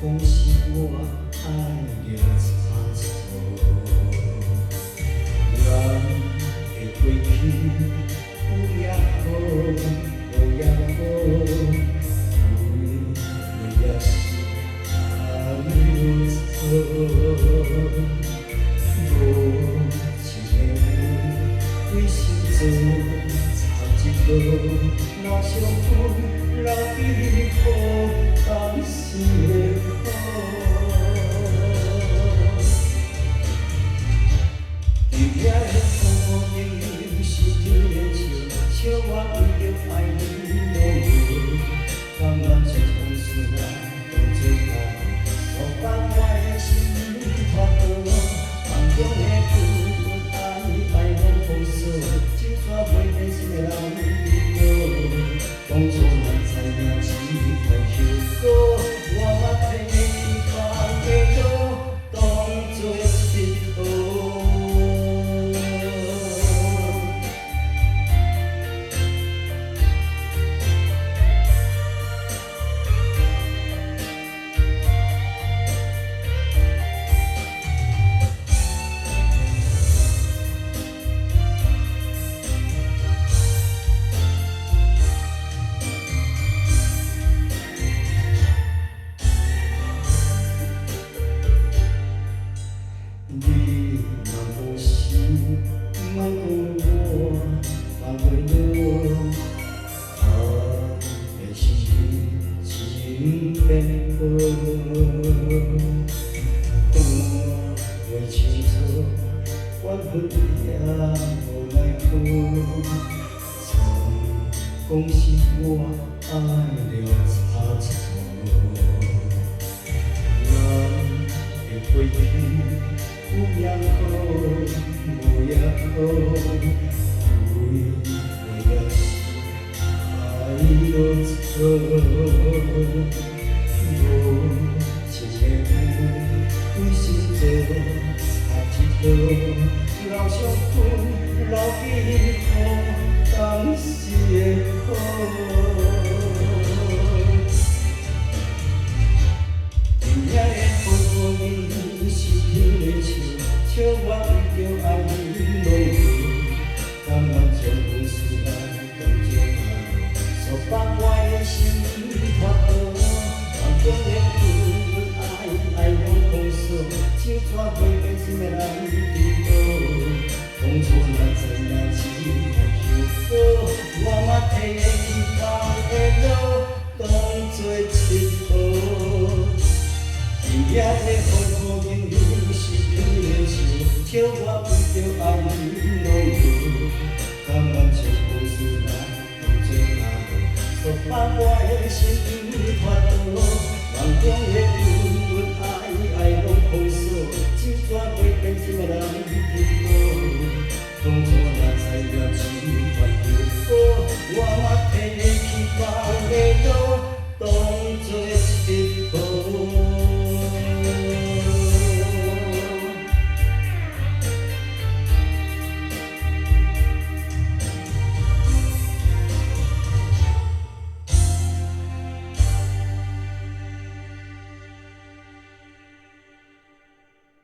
讲是我爱着差错，咱的过去有也好，无也好，有也是爱着错。无情的为心做插一刀，若相分留记好当时的好。伫遐的风景是天的笑，笑我为着爱你落雨，甘愿将风雪来当作爱，我放我的心托倒，梦中的久爱爱风风霜，就算袂变心的人。当初咱知影只块香果，我嘛替你放的路当作佚佗。你若无心，莫讲我放袂落，爱的是情变薄。我袂清楚，缘分也无奈何，曾讲是我爱着差错，咱的过去。有也好，无也好，为我也是爱着错。无情的为心做插一刀，留相分留记好当时的好。笑我为着爱你落雨，甘愿将风雪来当作爱，束绑我的心托倒，梦中的久爱爱风风霜，就算袂变心的人。